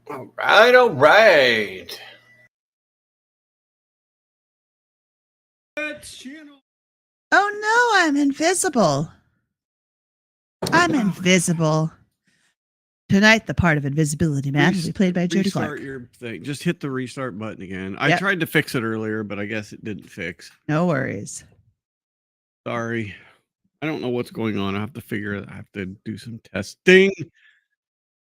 All right, all right. Oh no, I'm invisible. I'm invisible. Tonight, the part of Invisibility Man will be played by Jodie Clark. Restart your thing. Just hit the restart button again. I tried to fix it earlier, but I guess it didn't fix. No worries. Sorry. I don't know what's going on. I have to figure it. I have to do some testing.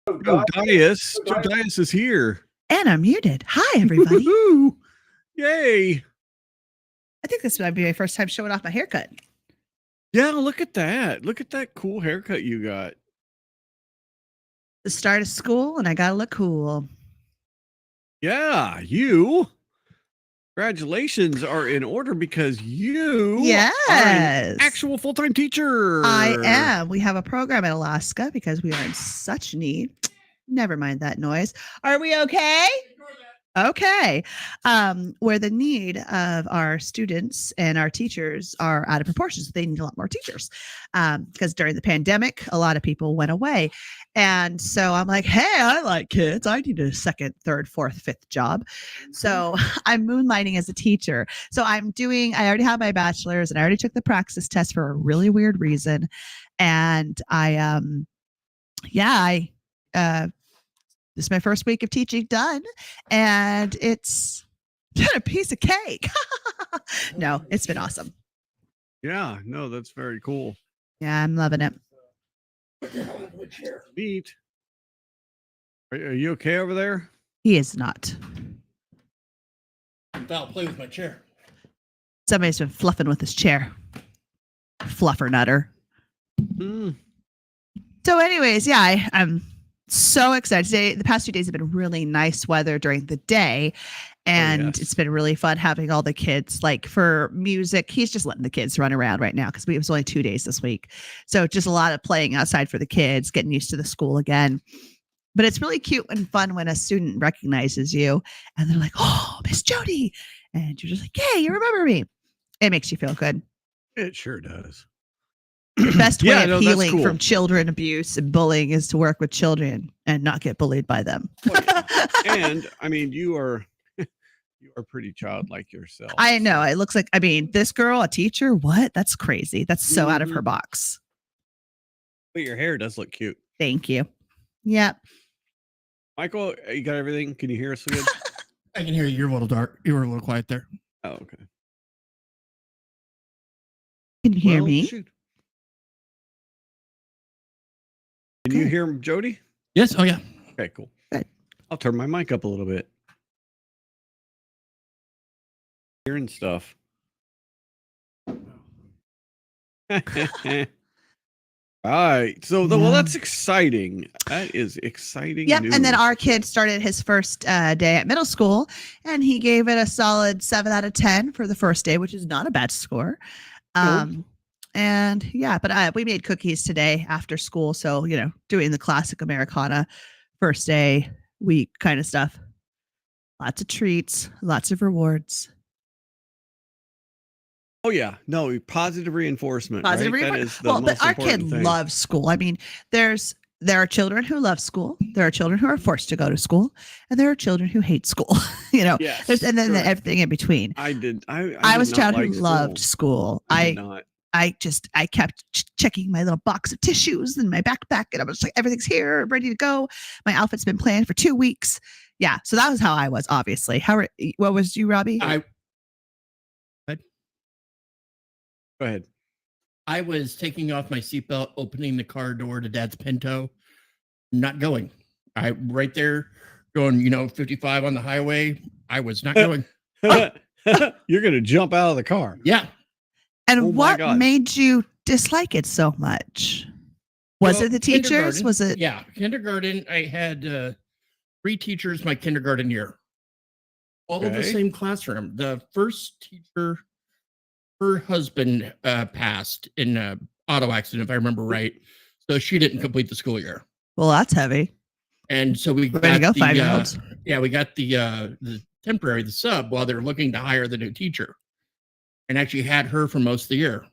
Oh, Dias. Dias is here. And I'm muted. Hi, everybody. Yay. I think this might be my first time showing off my haircut. Yeah, look at that. Look at that cool haircut you got. The start of school, and I gotta look cool. Yeah, you. Congratulations are in order because you are an actual full-time teacher. I am. We have a program in Alaska because we are in such need. Never mind that noise. Are we okay? Okay. Where the need of our students and our teachers are out of proportion. So they need a lot more teachers. Because during the pandemic, a lot of people went away. And so I'm like, hey, I like kids. I need a second, third, fourth, fifth job. So I'm moonlighting as a teacher. So I already have my bachelor's and I already took the praxis test for a really weird reason. And this is my first week of teaching done, and it's a piece of cake. No, it's been awesome. Yeah, no, that's very cool. Yeah, I'm loving it. Neat. Are you okay over there? He is not. I'll play with my chair. Somebody's been fluffing with his chair. Fluffer nutter. So anyways, yeah, I'm so excited. Today, the past 2 days have been really nice weather during the day. And it's been really fun having all the kids, like for music. He's just letting the kids run around right now because it was only 2 days this week. So just a lot of playing outside for the kids, getting used to the school again. But it's really cute and fun when a student recognizes you and they're like, oh, Miss Jodie. And you're just like, hey, you remember me. It makes you feel good. It sure does. The best way of healing from children abuse and bullying is to work with children and not get bullied by them. And I mean, you are pretty childlike yourself. I know. It looks like, this girl, a teacher, what? That's crazy. That's so out of her box. But your hair does look cute. Thank you. Yep. Michael, you got everything? Can you hear us good? I can hear you. You're a little dark. You were a little quiet there. Oh, okay. Can you hear me? Shoot. Can you hear Jodie? Yes. Oh, yeah. Okay, cool. Good. I'll turn my mic up a little bit. Hearing stuff. All right. So, well, that's exciting. That is exciting. Yep. News. And then our kid started his first day at middle school, and he gave it a solid 7 out of 10 for the first day, which is not a bad score. And yeah, but we made cookies today after school. So, doing the classic Americana first day week kind of stuff. Lots of treats, lots of rewards. Oh, yeah. No, positive reinforcement. Positive right? reinforcement. That is the most but our kid thing. loves school. I mean, there are children who love school. There are children who are forced to go to school, and there are children who hate school. Yes, and then everything in between. I was a child who school. loved school. I kept checking my little box of tissues in my backpack, and I was like, everything's here, ready to go. My outfit's been planned for 2 weeks. Yeah, so that was how I was, obviously. What was you, Robbie? Go ahead. I was taking off my seatbelt, opening the car door to Dad's Pinto, not going. I right there going, 55 on the highway. I was not going. You're going to jump out of the car. Yeah. And what made you dislike it so much? Was it the teachers? Was it? Yeah. Kindergarten. I had 3 teachers my kindergarten year. All in the same classroom. The first teacher, her husband passed in an auto accident, if I remember right. So she didn't complete the school year. Well, that's heavy. And so we got 5-year-olds. We got the temporary, the sub, while they're looking to hire the new teacher. And actually had her for most of the year.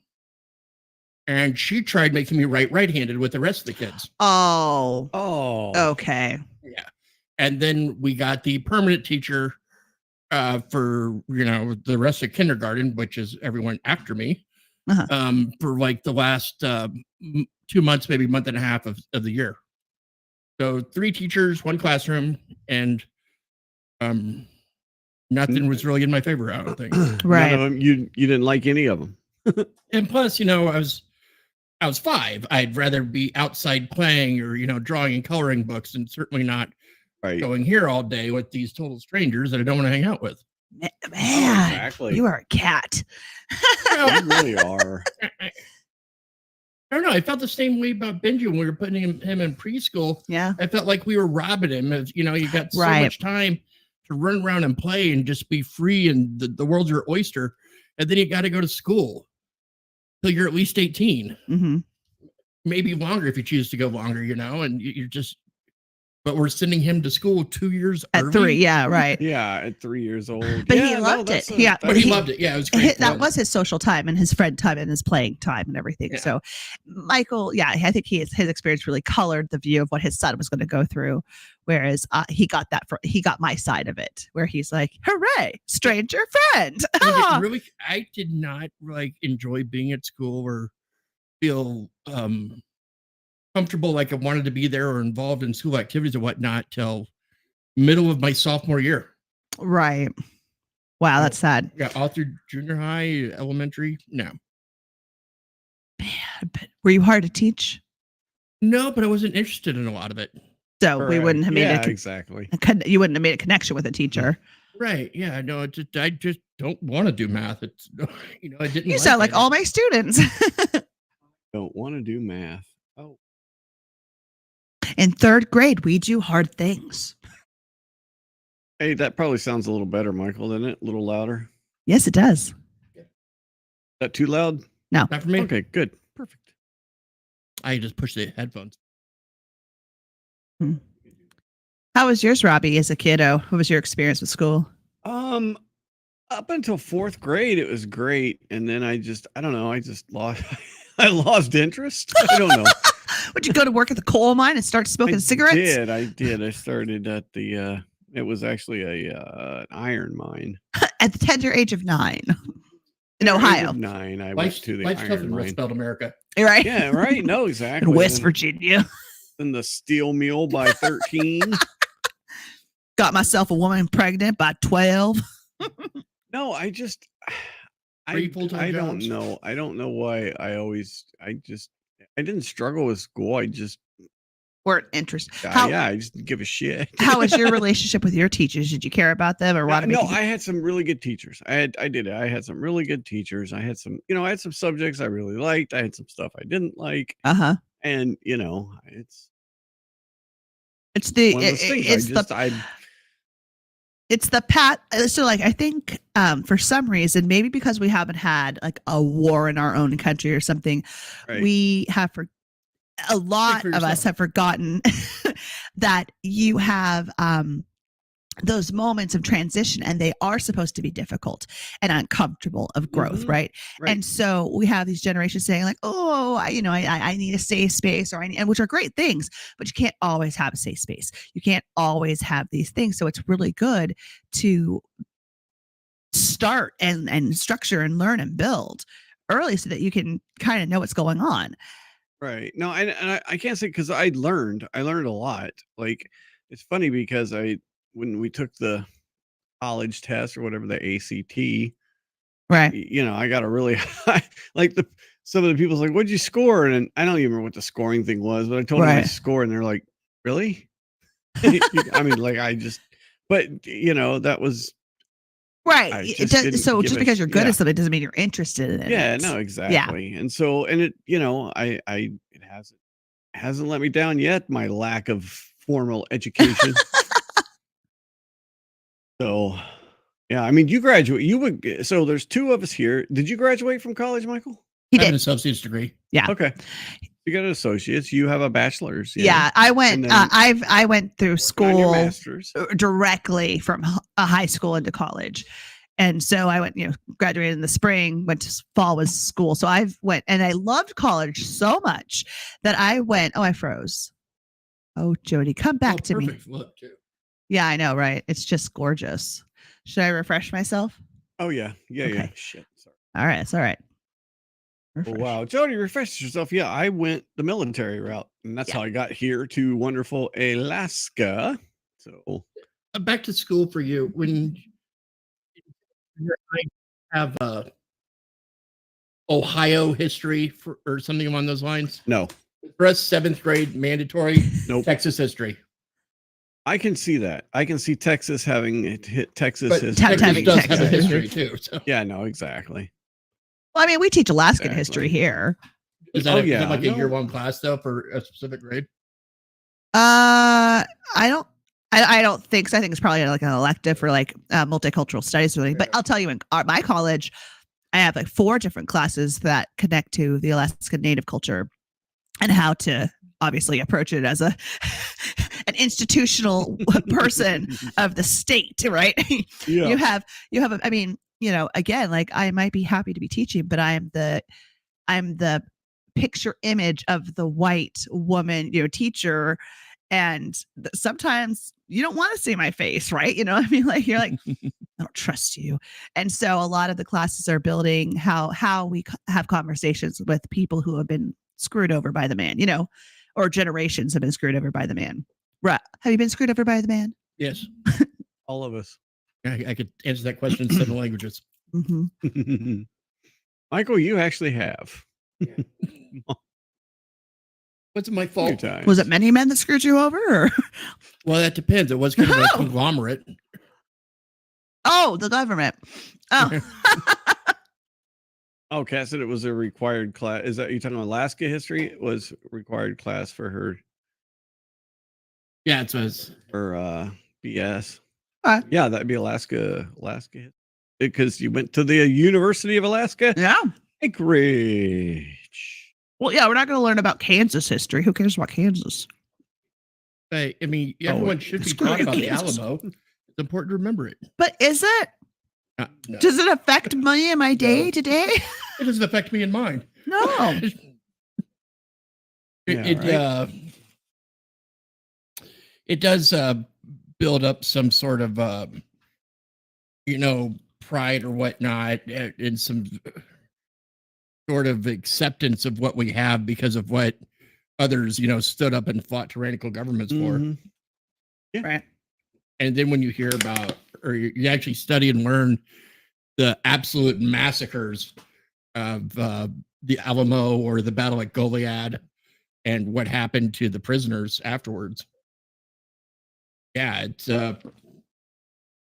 And she tried making me write right-handed with the rest of the kids. Oh. Oh. Okay. Yeah. And then we got the permanent teacher for the rest of kindergarten, which is everyone after me, for like the last 2 months, maybe month and a half of the year. So 3 teachers, 1 classroom, and nothing was really in my favor, I don't think. Right. None of them, you didn't like any of them. And plus, I was 5. I'd rather be outside playing or drawing and coloring books, and certainly not going here all day with these total strangers that I don't want to hang out with. Man, exactly. You are a cat. You really are. I don't know. I felt the same way about Benji when we were putting him in preschool. Yeah. I felt like we were robbing him of, you got so much time to run around and play and just be free, and the world's your oyster. And then you got to go to school till you're at least 18. Mm-hmm. Maybe longer if you choose to go longer, and you're just, but we're sending him to school 2 years at early. 3. Yeah. Right. Yeah. At 3 years old. But he loved it. But he loved it. Yeah. It was great. That was his social time and his friend time and his playing time and everything. Yeah. So Michael, I think his experience really colored the view of what his son was going to go through. Whereas he got my side of it, where he's like, hooray, stranger friend. Really, I did not enjoy being at school or feel comfortable like I wanted to be there or involved in school activities and whatnot till middle of my sophomore year. Right. Wow, that's sad. Yeah, all through junior high, elementary. No. Man, but were you hard to teach? No, but I wasn't interested in a lot of it. So we wouldn't have made exactly. You wouldn't have made a connection with a teacher. Right. Yeah. No, I just don't want to do math. It's I didn't. You sound like all my students. Don't want to do math. Oh. In 3rd grade, we do hard things. Hey, that probably sounds a little better, Michael, doesn't it? A little louder. Yes, it does. Is that too loud? No. Not for me. Okay, good. Perfect. I just push the headphones. How was yours, Robbie, as a kiddo? What was your experience with school? Up until 4th grade, it was great. And then I don't know. I just I lost interest. I don't know. Would you go to work at the coal mine and start smoking cigarettes? I did. I started at the, it was actually an iron mine. At the tender age of 9 in Ohio. 9, I went to the iron mine. Spelled America. Right? Yeah, right. No, exactly. In West Virginia. In the steel mill by 13. Got myself a woman pregnant by 12. No, I don't know. I don't know why I didn't struggle with school. I just weren't interested. I just didn't give a shit. How was your relationship with your teachers? Did you care about them or what? No, I had some really good teachers. I had some really good teachers. I had some, I had some subjects I really liked. I had some stuff I didn't like. And it's the pat. So I think for some reason, maybe because we haven't had like a war in our own country or something, we have a lot of us have forgotten that you have those moments of transition, and they are supposed to be difficult and uncomfortable of growth, right? And so we have these generations saying like, oh, I need a safe space, and which are great things, but you can't always have a safe space. You can't always have these things. So it's really good to start and structure and learn and build early so that you can kind of know what's going on. Right. No, and I can't say because I learned a lot. Like, it's funny because when we took the college test or whatever, the ACT, right? I got a really high, like some of the people's like, what'd you score? And I don't even remember what the scoring thing was, but I told them my score, and they're like, really? I mean, like but that was right. So just because you're good at something doesn't mean you're interested in it. Yeah, no, exactly. Yeah. And so, and it, it hasn't let me down yet. My lack of formal education. So, yeah, I mean, you graduate. So there's 2 of us here. Did you graduate from college, Michael? He did. I have an associate's degree. Yeah. Okay. You got an associate's. You have a bachelor's. Yeah, I went. I went through school directly from high school into college, and so I went. Graduated in the spring. Went to fall was school. So I went, and I loved college so much that I went. Oh, I froze. Oh, Jody, come back to me. Look, too. Yeah, I know, right? It's just gorgeous. Should I refresh myself? Oh yeah. Yeah. Okay. Shit. Sorry. All right, it's all right. Oh, Refresh. wow. Jody, refresh yourself. Yeah, I went the military route, and that's how I got here to wonderful Alaska. So Back to school for you when I have Ohio history or something along those lines. no. For us, 7th grade mandatory. Nope. Texas history. I can see that. I can see Texas having it hit Texas. But history. Texas having does Texas have a history history. too. So. Yeah, no, exactly. Well, I mean, we teach Alaskan Exactly. history here. Is that, Oh, is yeah, that like no. a year-long class though for a specific grade? I don't think so. I think it's probably like an elective for like multicultural studies or something. But I'll tell you, in my college, I have like 4 different classes that connect to the Alaskan Native culture and how to obviously approach it as an institutional person of the state, right? Yeah. You have I mean, again, like I might be happy to be teaching, but I'm the picture image of the white woman, teacher. And sometimes you don't want to see my face, right? You know what I mean? Like, you're like, I don't trust you. And so a lot of the classes are building how we have conversations with people who have been screwed over by the man, or generations have been screwed over by the man. Right. Have you been screwed over by the man? Yes. All of us. I could answer that question in 7 languages. Mm-hmm. Michael, you actually have. What's my fault? Was it many men that screwed you over? Or? Well, that depends. It was kind of a conglomerate. Oh, the government. Oh. Oh, Kat said it was a required class. Is that you talking about Alaska history? It was required class for her. Yeah, it was For BS. Yeah, that'd be Alaska, because you went to the University of Alaska. Yeah. Anchorage. Well, yeah, we're not going to learn about Kansas history. Who cares about Kansas? I mean, everyone should be taught about the Alamo. It's important to remember it. But is it? No. Does it affect me in my day to day? It doesn't affect me in mine. No. It does build up some sort of pride or whatnot, and some sort of acceptance of what we have because of what others stood up and fought tyrannical governments for. Yeah. Right. And then when you hear about, or you actually study and learn the absolute massacres of the Alamo or the battle at Goliad and what happened to the prisoners afterwards. Yeah, it's When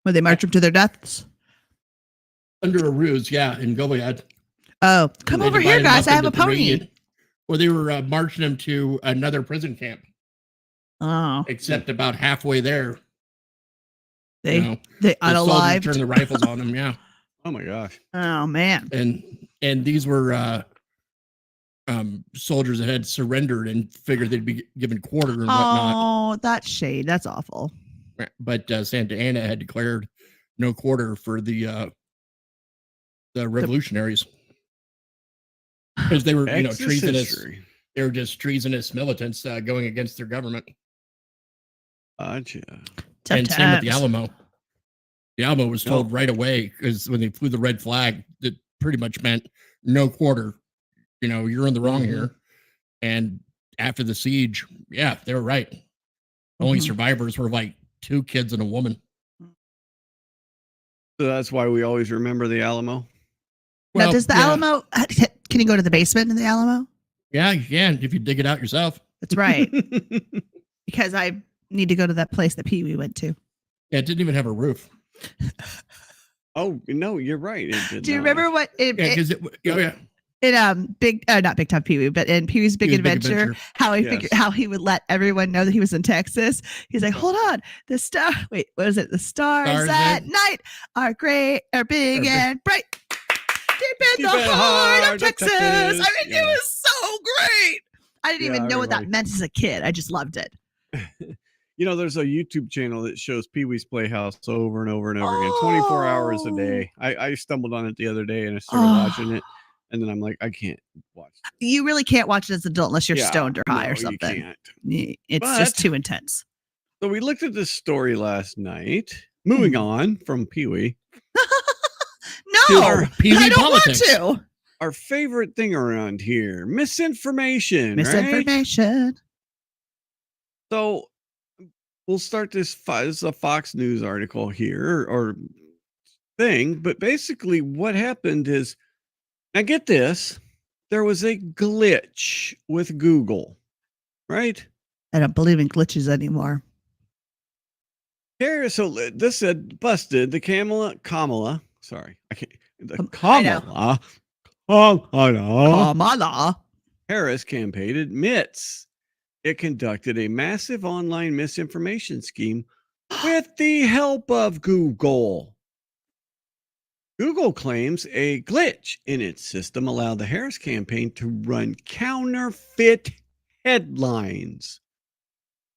they march them to their deaths? under a ruse, yeah, in Goliad. Oh, come over here, guys. I have a pony. Well, they were marching them to another prison camp. Oh. Except about halfway there, They the unalived. soldiers turned the rifles on them, yeah. Oh my gosh. Oh man. And these were soldiers that had surrendered and figured they'd be given quarter and whatnot. Oh, that's shade. That's awful. But Santa Ana had declared no quarter for the revolutionaries because they were, treasonous. History. They were just treasonous militants going against their government. Gotcha. Tough Same with the times. Alamo. The Alamo was told right away, because when they flew the red flag, that pretty much meant no quarter. You're in the wrong here. And after the siege, yeah, they were right. Only survivors were like 2 kids and a woman. So that's why we always remember the Alamo. Now, does the Alamo, can you go to the basement in the Alamo? Yeah, you can if you dig it out yourself. That's right. Because I need to go to that place that Pee Wee went to. Yeah, it didn't even have a roof. Oh, no, you're right. Do you remember what in not Big Time Pee Wee, but in Pee Wee's Big Adventure, how he figured how he would let everyone know that he was in Texas? He's like, hold on, the what is it? The stars at night are big and bright. Deep in the heart of Texas. I mean, it was so great. I didn't even know what that meant as a kid. I just loved it. There's a YouTube channel that shows Pee Wee's Playhouse over and over and over again, 24 hours a day. I stumbled on it the other day and I started watching it. And then I'm like, I can't watch it. You really can't watch it as an adult unless you're stoned or high or something. You can't. It's just too intense. So we looked at this story last night. Moving on from Pee-wee. No, our I don't want to. Our favorite thing around here, misinformation. Misinformation. Right? So we'll start this. This is a Fox News article here or thing, but basically what happened is, now get this, there was a glitch with Google, right? I don't believe in glitches anymore. Here, so this said busted the Kamala. Sorry, I can't. The Kamala Harris campaign admits it conducted a massive online misinformation scheme with the help of Google. Google claims a glitch in its system allowed the Harris campaign to run counterfeit headlines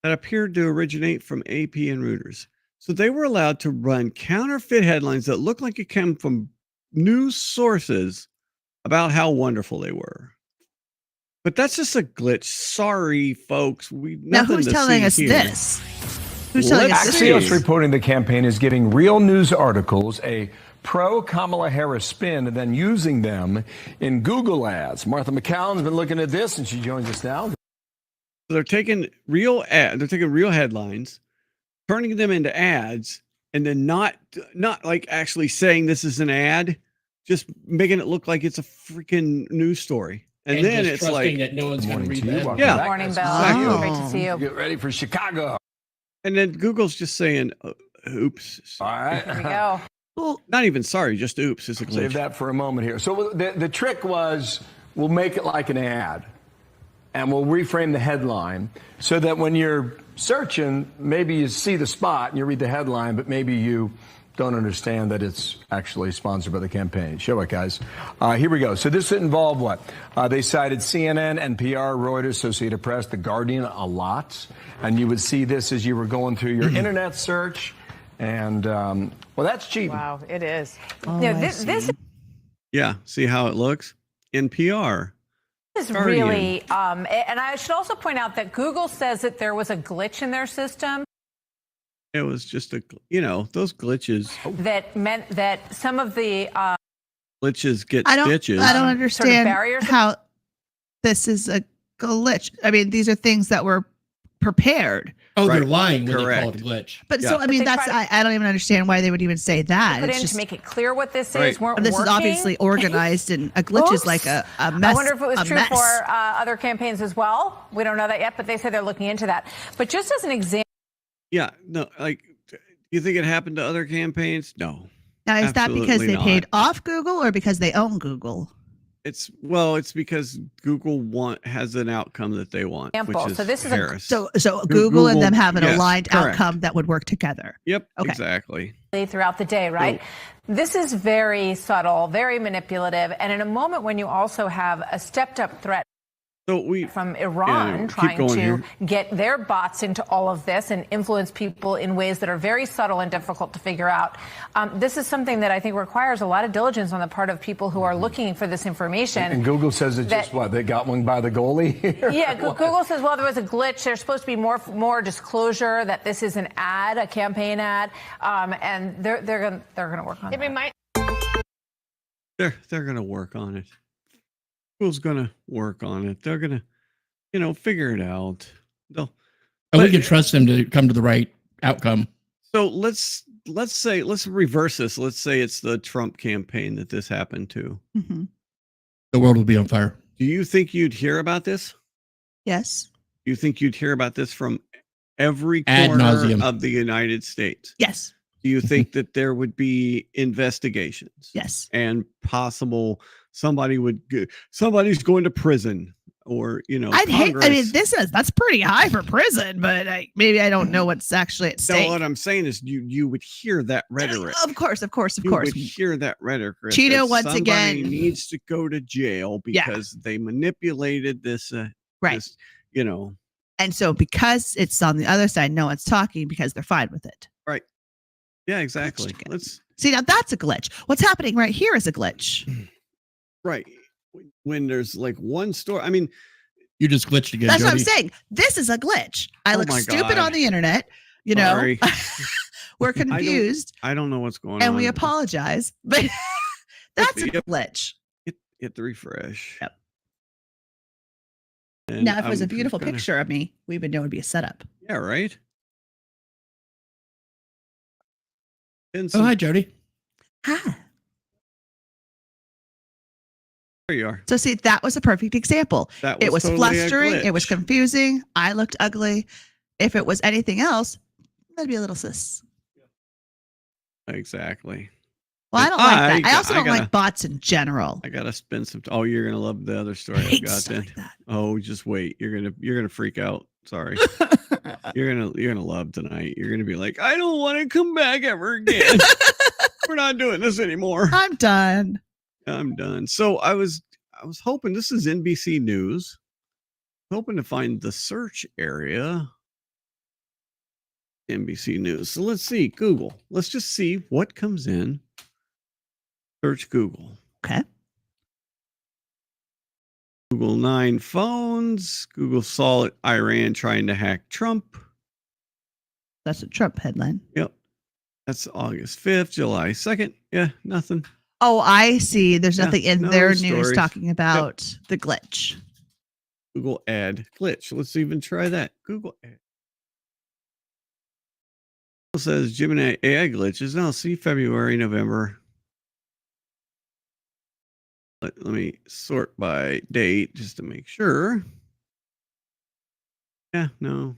that appeared to originate from AP and Reuters. So they were allowed to run counterfeit headlines that looked like it came from news sources about how wonderful they were. But that's just a glitch. Sorry, folks. Now who's telling us this? Who's telling us this? Axios reporting the campaign is getting real news articles, a pro-Kamala Harris spin, and then using them in Google ads. Martha McCallum's been looking at this, and she joins us now. They're taking real headlines, turning them into ads, and then not like actually saying this is an ad, just making it look like it's a freaking news story. And then it's like that no one's going to read that. Yeah. Good morning, Bill. Exactly. Great to see you. Get ready for Chicago. And then Google's just saying, oops. All right. Here we go. Well, not even sorry, just oops. It's a glitch. Save that for a moment here. So the trick was we'll make it like an ad, and we'll reframe the headline so that when you're searching, maybe you see the spot and you read the headline, but maybe you don't understand that it's actually sponsored by the campaign. Show it, guys. Here we go. So this involved what? They cited CNN, NPR, Reuters, Associated Press, The Guardian a lot. And you would see this as you were going through your internet search. And, well, that's cheating. Wow, it is. Oh, this Yeah, see how it looks? NPR. is really, and I should also point out that Google says that there was a glitch in their system. It was just those glitches. That meant that some of the Glitches get I don't stitches. understand barriers. how this is a glitch. I mean, these are things that were prepared. Oh, they're Right. lying when Correct. they call it a glitch. But Yeah. so, I mean, they that's, try I don't even understand why they would even say that. put It's in just, to make it clear what this Right. is weren't this working. is obviously organized, and a glitch is Oops. like a mess. I wonder if it was a true mess. for other campaigns as well. We don't know that yet, but they say they're looking into that. But just as an example, Yeah, no, like, you think it happened to other campaigns? No. Now, is that because Absolutely they paid not. off Google or because they own Google? It's because Google has an outcome that they want, Example. which is So this is a- Harris. So Google and them have an yes, aligned correct. outcome that would work together. Yep, Okay. exactly. throughout the day, right? This is very subtle, very manipulative, and in a moment when you also have a stepped-up threat So we from Iran keep trying going to here. get their bots into all of this and influence people in ways that are very subtle and difficult to figure out. This is something that I think requires a lot of diligence on the part of people who are looking for this information. And Google says it's just what? They got one by the goalie? Yeah, Google says, well, there was a glitch. There's supposed to be more disclosure that this is an ad, a campaign ad, and they're going to work on it. They're gonna work on it. Google's gonna work on it. They're gonna, figure it out. And we can trust them to come to the right outcome. So let's reverse this. Let's say it's the Trump campaign that this happened to. Mm-hmm. The world will be on fire. Do you think you'd hear about this? Yes. Do you think you'd hear about this from every Ad corner nauseum. of the United States? Yes. Do you think that there would be investigations? Yes. And possible somebody's going to prison, or I'd hate. I mean, Congress. that's pretty high for prison, but maybe I don't know what's actually at No, stake. what I'm saying is you would hear that rhetoric. Of course. You would hear that rhetoric. Cheeto, that once somebody again- needs to go to jail because they manipulated this. Right. This, And so because it's on the other side, no one's talking because they're fine with it. Right. Yeah, exactly. again. Let's See, now that's a glitch. What's happening right here is a glitch. right. When there's like one story, I mean, You just glitched again. That's what I'm Jody. saying. This is a glitch. I Oh look my stupid God. on the internet. You know, Sorry. we're confused I don't know what's going on. and we apologize, but that's a Yep. glitch. Hit the refresh. Yep. And Now, if it was a I'm beautiful gonna- picture of me, we would know it would be a setup. Yeah, right. And Oh, hi, Jody. Ah. there you are. So see, that was a perfect example. That It was totally a flustering. It was glitch. confusing. I looked ugly. If it was anything else, that'd be a little sis. Exactly. Well, I And don't like that. I got- also don't gotta- like bots in general. I gotta spend some. Oh, you're gonna love the other story I I've hate got stuff then. like that. Oh, just wait. You're gonna freak out. Sorry. You're gonna love tonight. You're gonna be like, I don't want to come back ever again. We're not doing this anymore. I'm done. I'm done. So I was hoping, this is NBC News. Hoping to find the search area. NBC News. So let's see. Google. Let's just see what comes in. Search Google. Okay. Google 9 phones. Google saw Iran trying to hack Trump. That's a Trump headline. Yep. That's August 5th, July 2nd. Yeah, nothing. Oh, I see. There's Yeah, nothing in no their news stories. talking about the glitch. Google ad glitch. Let's even try that. Google ad. It says Gemini AI glitches. Now see February, November. Let me sort by date just to make sure. Yeah, no.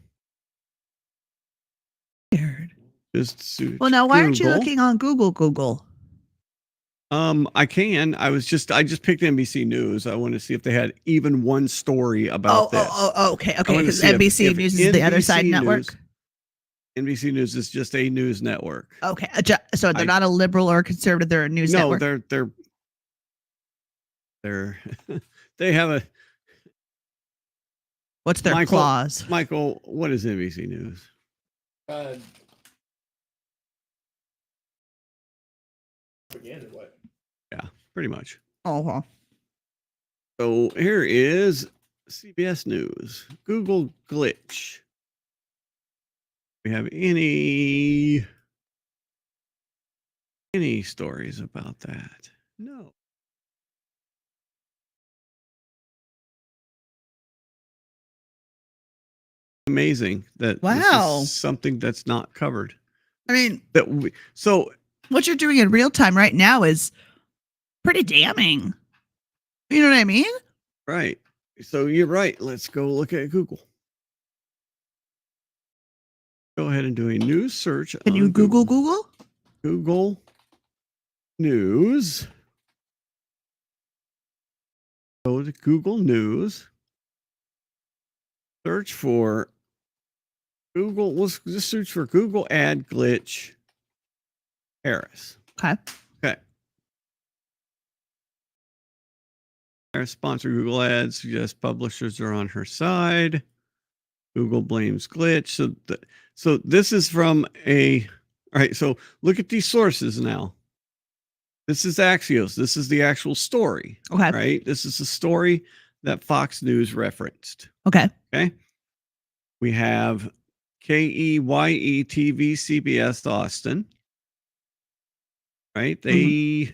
Weird. Just search Well, now why aren't you Google. looking on Google? I can. I just picked NBC News. I want to see if they had even one story about this. Okay. I wanna Because see if NBC News is the other side NBC network. NBC News is just a news network. Okay. So they're not a liberal or conservative. They're a news No, network. they're they have a What's their Michael- clause? Michael. What is NBC News? Yeah, pretty much. Oh, well. So here is CBS News. Google glitch. We have any stories about that? No. Amazing that this Wow. is something that's not covered. I mean, So what you're doing in real time right now is pretty damning. You know what I mean? right. So you're right. Let's go look at Google. Go ahead and do a news search. Can you on Google? Google News. Go to Google News. Search for Google. Let's just search for Google ad glitch Harris. Okay. Okay. Harris sponsor Google ads. Suggests publishers are on her side. Google blames glitch. So this is from all right. So look at these sources now. This is Axios. This is the actual story. Okay. Right. This is the story that Fox News referenced. Okay. We have KEYE TV CBS Austin. Right. They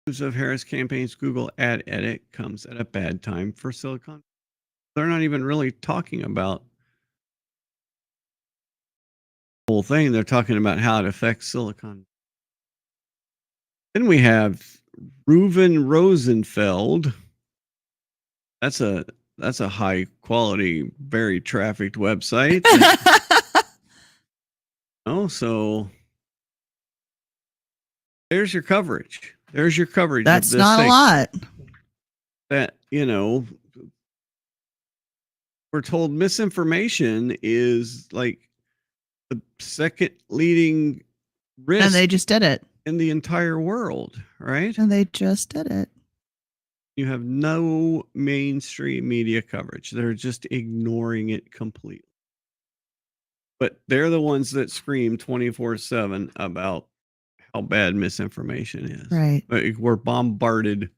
news of Harris campaign's Google ad edit comes at a bad time for Silicon. They're not even really talking about the whole thing. They're talking about how it affects Silicon. Then we have Reuven Rosenfeld. That's a high quality, very trafficked website. So there's your coverage. There's your coverage. That's of this not thing. a lot. That, we're told misinformation is like the second leading risk And they just did it. in the entire world, right? And they just did it. You have no mainstream media coverage. They're just ignoring it completely. But they're the ones that scream 24/7 about how bad misinformation is. Right. Like, we're bombarded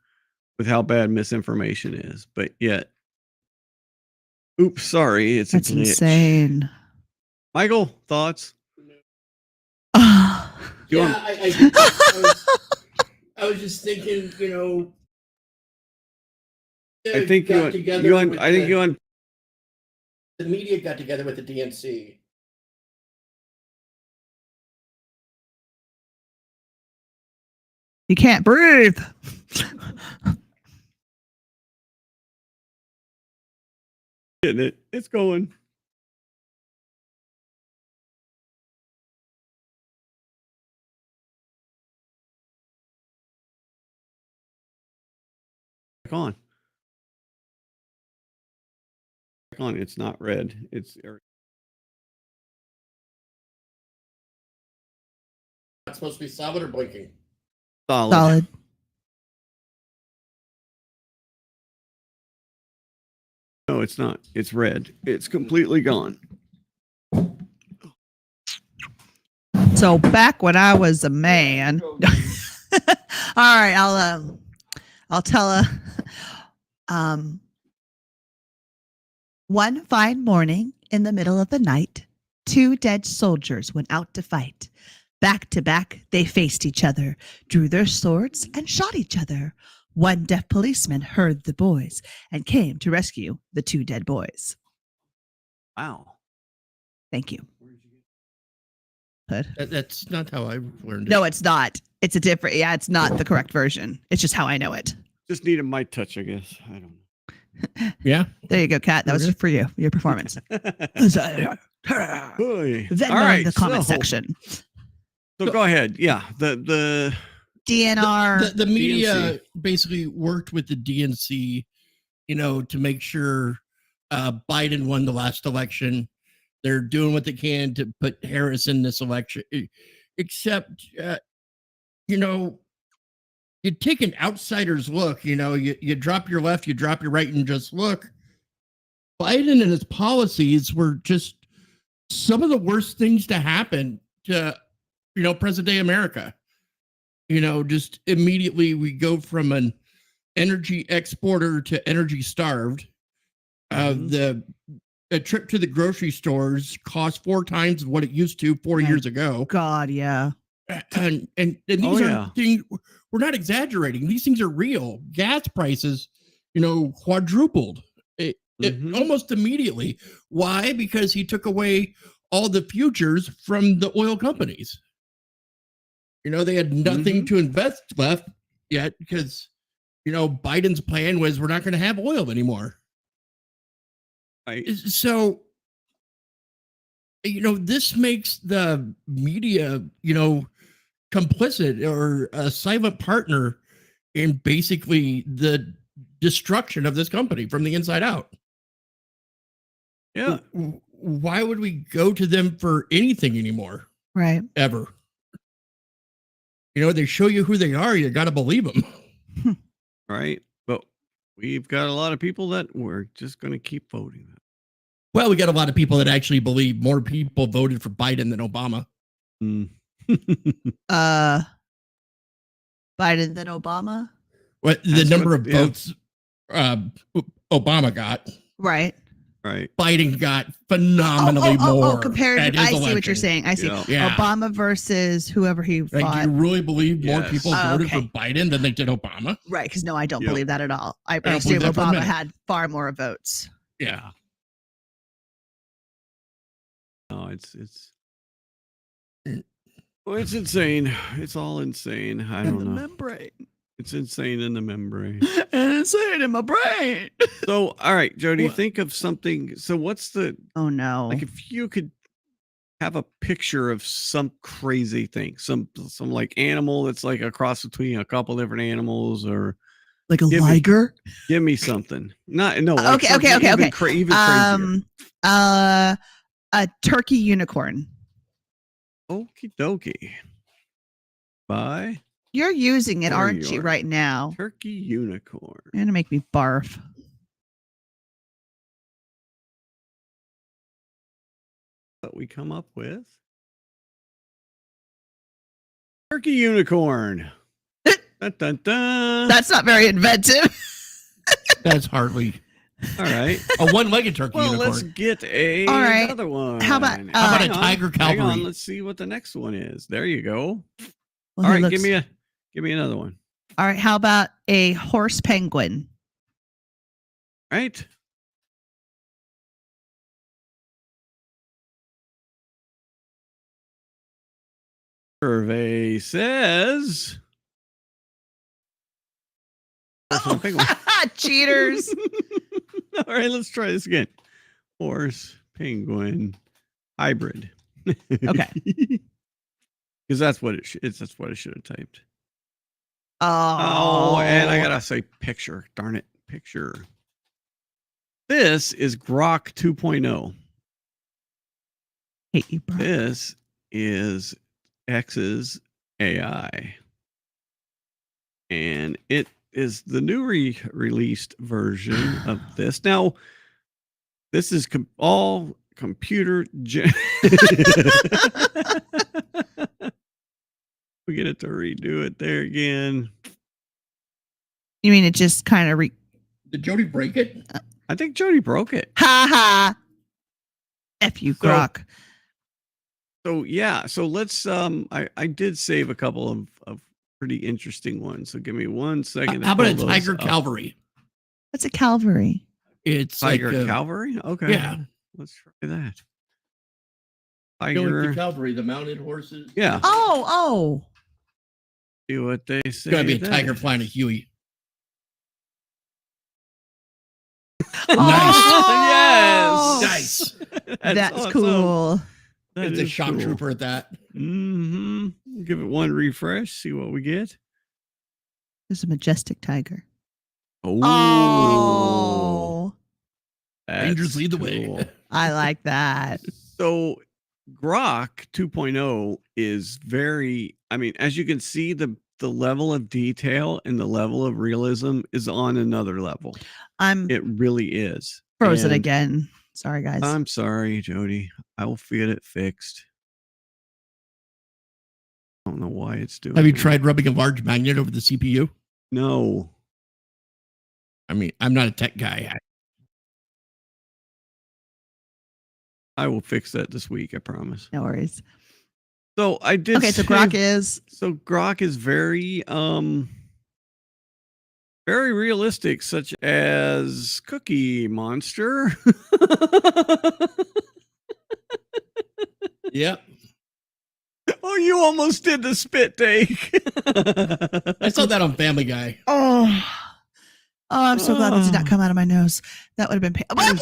with how bad misinformation is, but yet Oops, sorry. It's That's a glitch. insane. Michael, thoughts? Oh. You Yeah, want- I was just thinking, you know. I think got together with the the media got together with the DNC. You can't breathe. getting it. It's going. Back on. Back on. It's not red. It's Not supposed to be solid or blinking. solid. Solid. No, it's not. It's red. It's completely gone. So back when I was a man. All right, I'll tell one fine morning in the middle of the night, two dead soldiers went out to fight. Back to back, they faced each other, drew their swords, and shot each other. One deaf policeman heard the boys and came to rescue the two dead boys. Wow. Thank you. Good. That's not how I learned it. No, it's not. It's a different. Yeah, it's not the correct version. It's just how I know it. Just need a mic touch, I guess. I don't know. Yeah. There you go, Kat. That was for you. Your performance. Then Oy. in All right, the comment so- section. So go ahead. Yeah. The DNR. The media DNC. basically worked with the DNC, you know, to make sure Biden won the last election. They're doing what they can to put Harris in this election, except, you know, you take an outsider's look, you know, you drop your left, you drop your right, and just look. Biden and his policies were just some of the worst things to happen to, you know, present day America. You know, just immediately we go from an energy exporter to energy starved. A trip to the grocery stores costs 4 times what it used to 4 years ago. God, yeah. And these are things, we're not exaggerating. These things are real. Gas prices, you know, quadrupled it almost immediately. Why? Because he took away all the futures from the oil companies. You know, they had nothing to invest left yet because, you know, Biden's plan was we're not going to have oil anymore. Right. So, you know, this makes the media, you know, complicit or a silent partner in basically the destruction of this company from the inside out. Yeah. Why would we go to them for anything anymore? Right. Ever. You know, they show you who they are. You got to believe them. Right. But we've got a lot of people that we're just going to keep voting. Well, we got a lot of people that actually believe more people voted for Biden than Obama. Biden than Obama. What the number of votes Obama got. Right. Right. Biden got phenomenally more. Compared at to, his I see what election. you're saying. I see. Yeah. Obama versus whoever he Like, fought. you really believe more Yes. people voted for Biden than they did Obama? Right. Because no, I don't Yep. believe that at all. I don't assume believe that for a Obama minute. had far more votes. Yeah. Oh, it's well, it's insane. It's all insane. I don't know. Membrane. It's insane in the membrane. Insane in my brain. So, all right, Jody, What? think of something. So, what's the Oh no. like if you could have a picture of some crazy thing, some like animal that's like a cross between a couple different animals, or Like a give me- liger? give me something. Not no. Like Okay, something okay. Even crazier. A turkey unicorn. Okie dokie. Bye. You're using it, There aren't you you, are. right now? Turkey unicorn. You're gonna make me barf. What we come up with? Turkey unicorn. Dun, dun, dun. That's not very inventive. That's hardly. All right. A one-legged turkey Well, unicorn. let's get All right. another one. How about, How about Hang a on, tiger hang on, cavalry? let's see what the next one is. There you go. Well, All he right, give looks- me another one. All right. How about a horse penguin? Right. Survey says. Oh, Penguin. cheaters. All right, let's try this again. Horse, penguin, hybrid. Okay. Because that's what that's what I should have typed. Oh, Oh, and I gotta say picture. Darn it, picture. This is Grok 2.0. hate you, bro. This is X's AI. And it is the new released version of this. Now, this is all computer. We get it to redo it there again. You mean it just kind of Did Jody break it? I think Jody broke it. ha ha. F you, So- Grok. So yeah, so let's I did save a couple of pretty interesting ones. So give me 1 second. to How about a pull those tiger up. cavalry? What's a cavalry? It's Tiger like cavalry? Okay. yeah. Let's try that. You know, like Tiger. the cavalry, the mounted horses. Yeah. Oh. See what they say. It's gotta be a there. tiger flying a Huey. Oh, Nice. That's awesome. cool. That It's a is shock cool. trooper at that. Mm-hmm. Give it one refresh. See what we get. There's a majestic tiger. Oh, Rangers that's lead the cool. way. I like that. So Grok 2.0 is very, I mean, as you can see, the level of detail and the level of realism is on another level. I'm It really is. frozen And again. Sorry, guys. I'm sorry, Jody. I will get it fixed. I don't know why it's doing Have you that. tried rubbing a large magnet over the CPU? No. I mean, I'm not a tech guy. I will fix that this week, I promise. No worries. So I did Okay, so say- Grok is Grok is very very realistic, such as Cookie Monster. Yep. Oh, you almost did the spit take. I saw that on Family Guy. oh, I'm so glad that did not Oh. come out of my nose. That would have been what?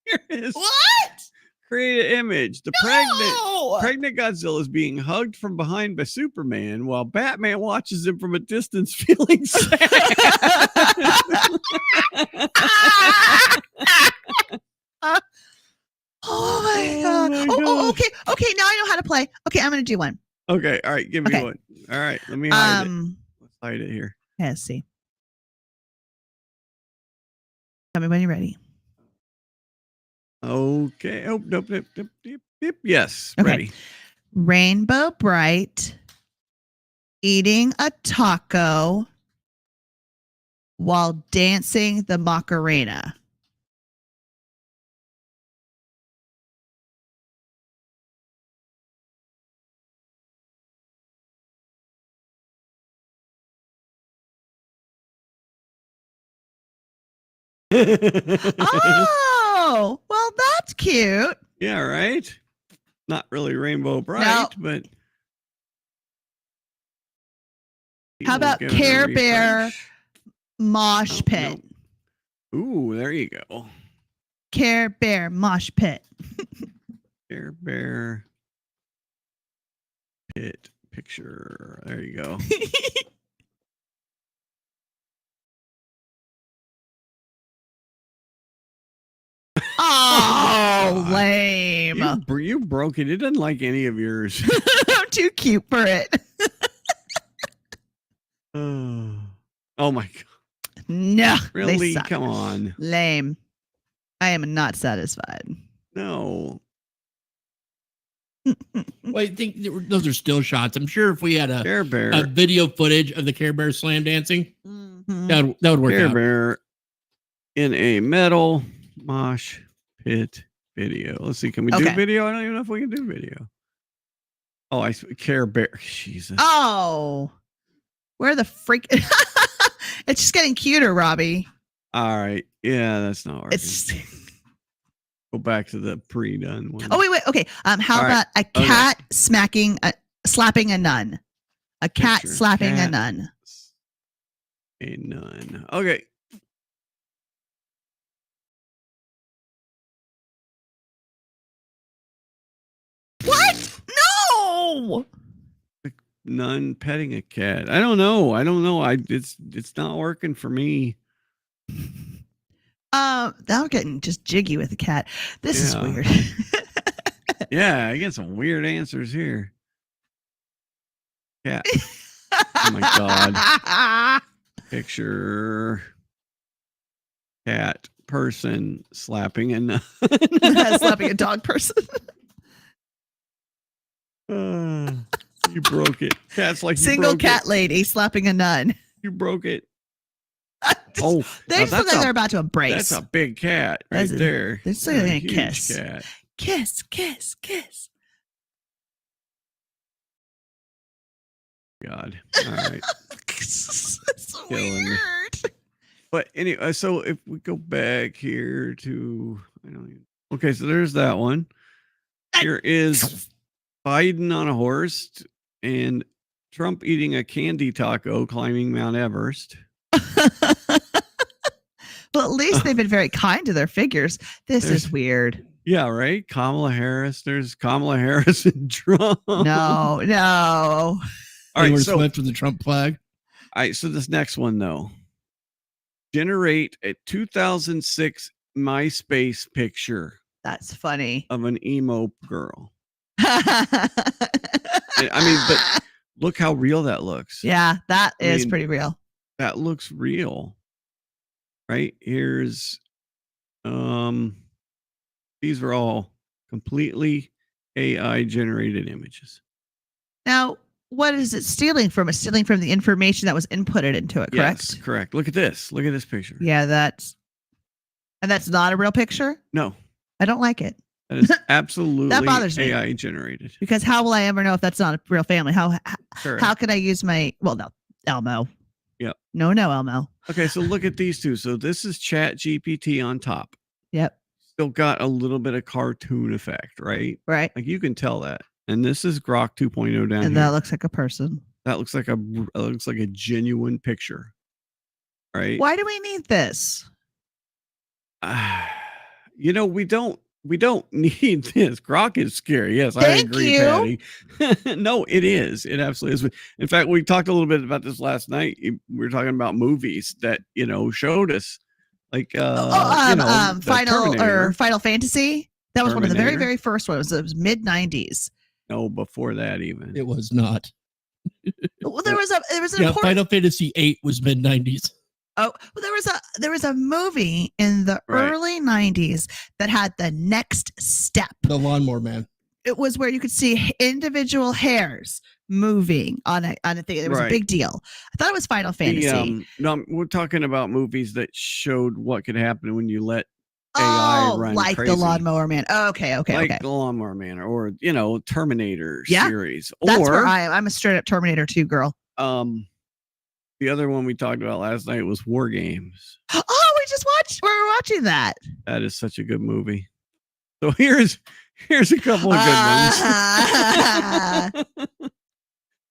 Here it is. What? Create an image. The No! pregnant Godzilla is being hugged from behind by Superman while Batman watches him from a distance feeling sad. Oh my Oh god. my Oh, gosh. okay. Now I know how to play. Okay, I'm gonna do one. Okay, all right, give me Okay. one. All right, let me hide it. Let's hide it here. Let's see. Tell me when you're ready. Okay. Oh, nope. Yes, Okay. ready. Rainbow Bright eating a taco while dancing the Macarena. Oh, well, that's cute. Yeah, right. Not really rainbow bright, No. but How about Give it a Care Bear refresh. Mosh Oh, Pit? no. Ooh, there you go. Care Bear Mosh Pit. Care Bear pit picture. There you go. Oh, lame. You broke it. It doesn't like any of yours. I'm too cute for it. Oh my god. No, they Really? suck. Come on. Lame. I am not satisfied. No. Well, I think those are still shots. I'm sure if we had Care Bear. a video footage of the Care Bear slam dancing, Mhm. that would work Care out. Bear in a metal mosh pit video. Let's see. Can we do video? I don't even know if we can do video. Oh, Care Bear. Jesus. Oh, where the freak? It's just getting cuter, Robbie. All right. Yeah, that's not working. It's go back to the pre-done one. Oh wait. Okay. How about a cat slapping a nun? A cat slapping a nun. A nun. Okay. What? No. A nun petting a cat. I don't know. It's not working for me. Now we're getting just jiggy with the cat. This is weird. Yeah, I get some weird answers here. Cat. Oh my god. Picture cat person slapping a nun. Slapping a dog person. You broke it. Cat's like single cat lady slapping a nun. You broke it. Oh, they look like they're about to embrace. That's a big cat right there. They're still gonna kiss. Cat. Kiss, kiss, kiss. God. All right. It's weird. But anyway, so if we go back here to okay, so there's that one. Here is Biden on a horse and Trump eating a candy taco climbing Mount Everest. Well, at least they've been very kind to their figures. This is weird. Yeah, right. Kamala Harris. There's Kamala Harris and Trump. No. All right, so left with the Trump flag. All right, so this next one though. Generate a 2006 MySpace picture. That's funny. Of an emo girl. I mean, but look how real that looks. Yeah, that is pretty real. That looks real. Right? Here's these are all completely AI generated images. Now, what is it stealing from? It's stealing from the information that was inputted into it, correct? Yes, correct. Look at this. Look at this picture. Yeah, that's not a real picture? No. I don't like it. That is absolutely that bothers me. AI generated. Because how will I ever know if that's not a real family? How can I use my Elmo? Yep. No, Elmo. Okay, so look at these two. So this is Chat GPT on top. Yep. Still got a little bit of cartoon effect, right? Right. Like you can tell that. And this is Grok 2.0 down here. And that looks like a person. That looks like a genuine picture. Right? Why do we need this? We don't need this. Grok is scary. Yes, I agree, Patty. No, it is. It absolutely is. In fact, we talked a little bit about this last night. We were talking about movies that, showed us like Final Fantasy. That was one of the very, very first ones. It was mid 90s. No, before that even. It was not. Well, there was an Final Fantasy 8 was mid 90s. Oh, well, there was a movie in the early 90s that had the next step. The Lawnmower Man. It was where you could see individual hairs moving on a thing. It was a big deal. I thought it was Final Fantasy. No, we're talking about movies that showed what could happen when you let AI run like crazy. The Lawnmower Man. Okay. Like The Lawnmower Man or Terminator series. That's where I'm a straight up Terminator 2 girl. The other one we talked about last night was War Games. Oh, we're watching that. That is such a good movie. So here's a couple of good ones.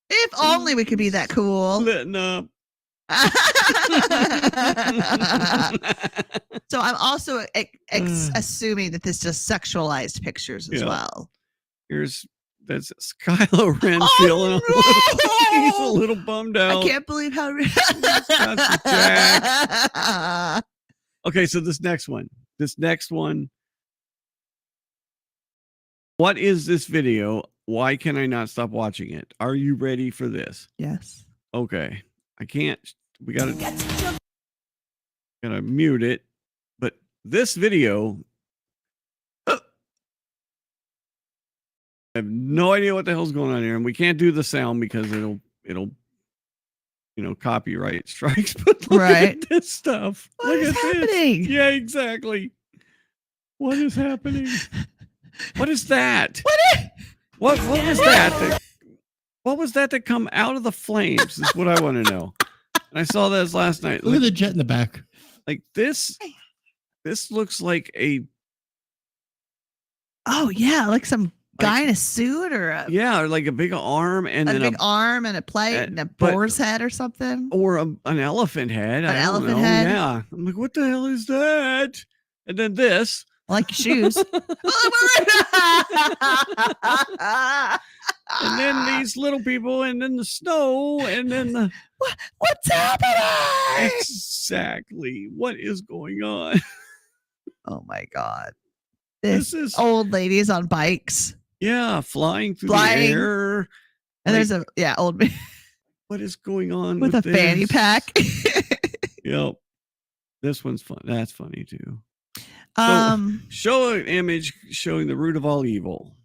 If only we could be that cool. Letting up. So I'm also assuming that this just sexualized pictures as well. That's Kylo Ren feeling he's a little bummed out. I can't believe how Okay, so this next one. What is this video? Why can I not stop watching it? Are you ready for this? Yes. Okay. I can't. We gotta mute it. But this video, I have no idea what the hell's going on here, and we can't do the sound because it'll copyright strikes. But look at this stuff. What is happening? This. Yeah, exactly. What is happening? What is that? What was that? What was that come out of the flames? Is what I want to know. And I saw this last night. Look at the jet in the back. Like this looks like a. Oh yeah, like some guy in a suit or or like a big arm and a then big arm and a plate and a boar's head or something, or an elephant head. An elephant head. Yeah, I'm like, what the hell is that? And then this. I like your shoes. And then these little people, and then the snow, and then the what's happening? Exactly. What is going on? Oh my God. This is old ladies on bikes. Yeah, flying through the air. And there's old man. What is going on with a fanny pack? Yep. This one's fun. That's funny too. Show an image showing the root of all evil.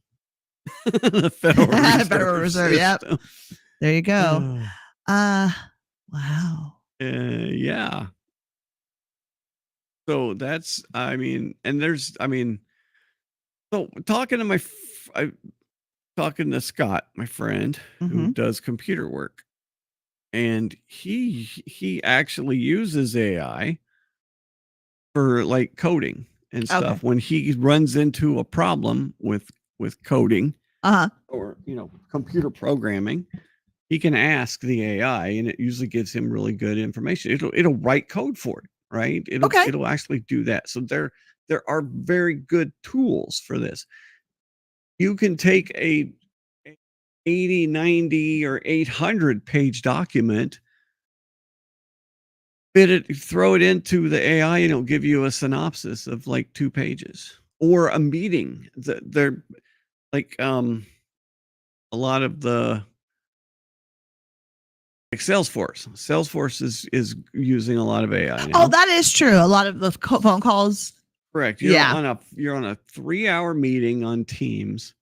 The Federal Reserve. Yep. There you go. Wow. Yeah. So that's, so talking to Scott, my friend, who does computer work, and he actually uses AI for like coding and stuff. When he runs into a problem with coding or computer programming, he can ask the AI, and it usually gives him really good information. It'll write code for it, right? It'll actually do that. So there are very good tools for this. You can take a 80, 90, or 800 page document, throw it into the AI, and it'll give you a synopsis of like 2 pages, or a meeting. They're like a lot of the like Salesforce is using a lot of AI now. Oh, that is true. A lot of the phone calls. Correct. You're on a 3-hour meeting on Teams,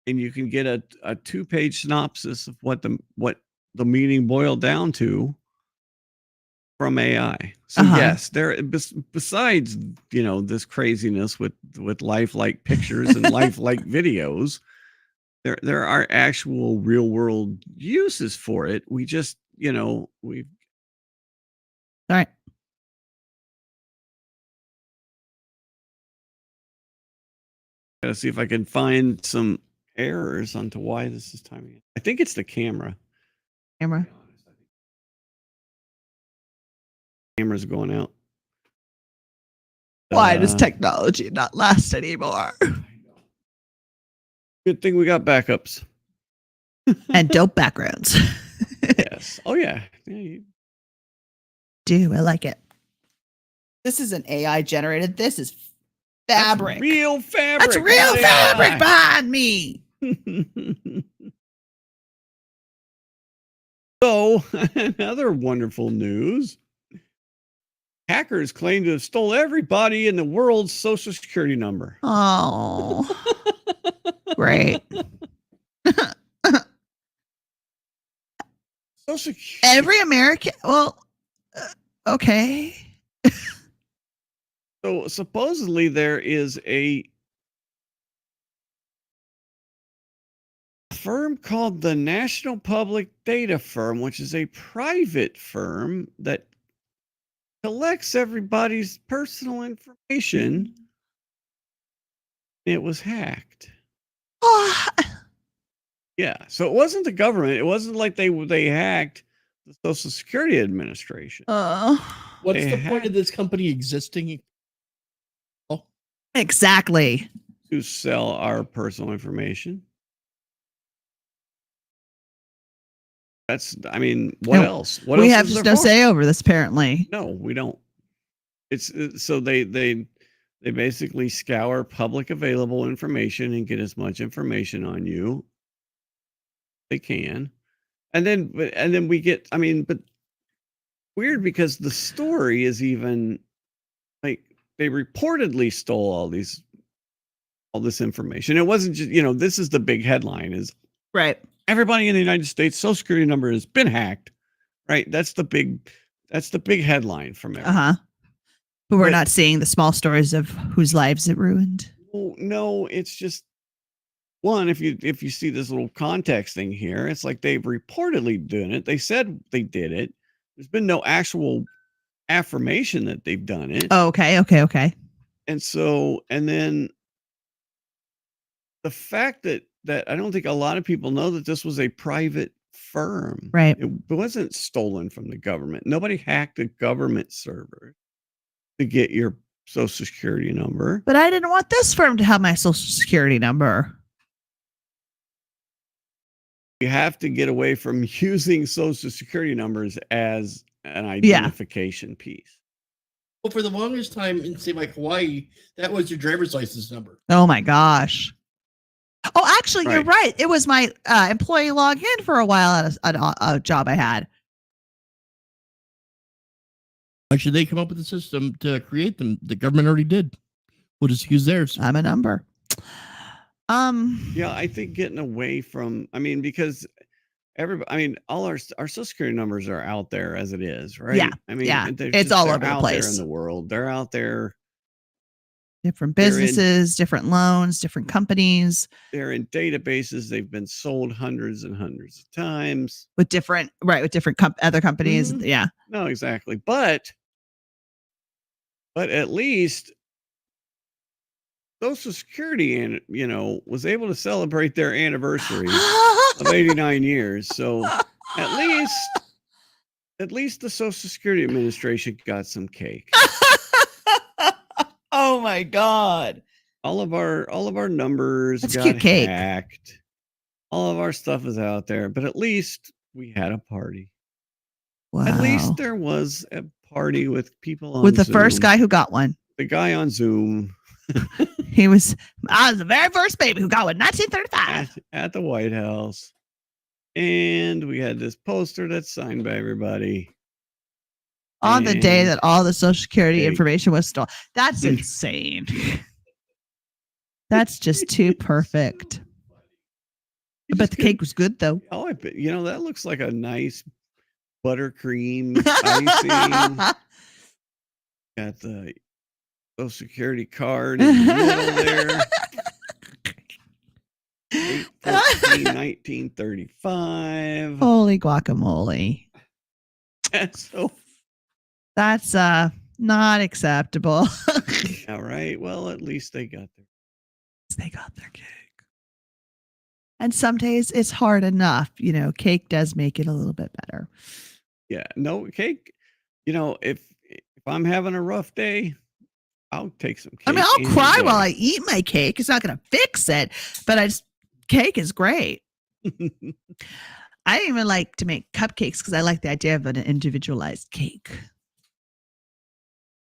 and you can get a 2-page synopsis of what the meeting boiled down to from AI. So yes, there besides this craziness with lifelike pictures and lifelike videos, there are actual real world uses for it. We just all right. Gotta see if I can find some errors onto why this is timing. I think it's the camera. Camera's going out. Why does technology not last anymore? Good thing we got backups. And dope backgrounds. Yes. Oh yeah. I like it. This isn't AI generated. This is fabric. That's real fabric. That's real fabric behind me. So, another wonderful news. Hackers claim to have stole everybody in the world's social security number. Oh, great. Social Every American. Well, okay. So supposedly there is a firm called the National Public Data Firm, which is a private firm that collects everybody's personal information. It was hacked. Yeah, so it wasn't the government. It wasn't like they hacked the Social Security Administration. What's the point of this company existing? Exactly. To sell our personal information. What else? What we else have just no say over this, apparently. No, we don't. It's so they basically scour public available information and get as much information on you they can. And then we get, but weird, because the story is even like they reportedly stole all this information. It wasn't just, this is the big headline is right. Everybody in the United States Social Security number has been hacked, right? That's the big headline from it. But we're not seeing the small stories of whose lives it ruined. No, it's just one. If you see this little context thing here, it's like they've reportedly done it. They said they did it. There's been no actual affirmation that they've done it. Oh, okay. And then the fact that I don't think a lot of people know that this was a private firm. Right. It wasn't stolen from the government. Nobody hacked a government server to get your social security number. But I didn't want this firm to have my social security number. You have to get away from using social security numbers as an identification piece. Well, for the longest time in, say, like Hawaii, that was your driver's license number. Oh my gosh. Oh, actually, You're right. It was my employee login for a while at a job I had. Why should they come up with a system to create them? The government already did. We'll just use theirs. I'm a number. Yeah, I think getting away from, because all our social security numbers are out there as it is, right? Yeah. It's all over the place in the world. They're out there. Different businesses, different loans, different companies. They're in databases. They've been sold hundreds and hundreds of times with different other companies. Mm-hmm. Yeah. No, exactly. But at least Social Security, was able to celebrate their anniversary of 89 years. So at least the Social Security Administration got some cake. Oh my God. All of our numbers got hacked. All of our stuff is out there, but at least we had a party. Wow. At least there was a party with people on with the Zoom. First guy who got one. The guy on Zoom. I was the very first baby who got one, 1935. At the White House. And we had this poster that's signed by everybody. On the day that all the Social Security information was stolen. That's insane. That's just too perfect. I bet the cake was good, though. Oh, I bet. That looks like a nice buttercream icing. Got the Social Security card in the middle there. 1935. Holy guacamole. So that's not acceptable. All right. Well, at least they got their cake. And some days it's hard enough. Cake does make it a little bit better. Yeah. No, cake. If I'm having a rough day, I'll take some cake. I'll cry while I eat my cake. It's not going to fix it, but cake is great. I even like to make cupcakes because I like the idea of an individualized cake.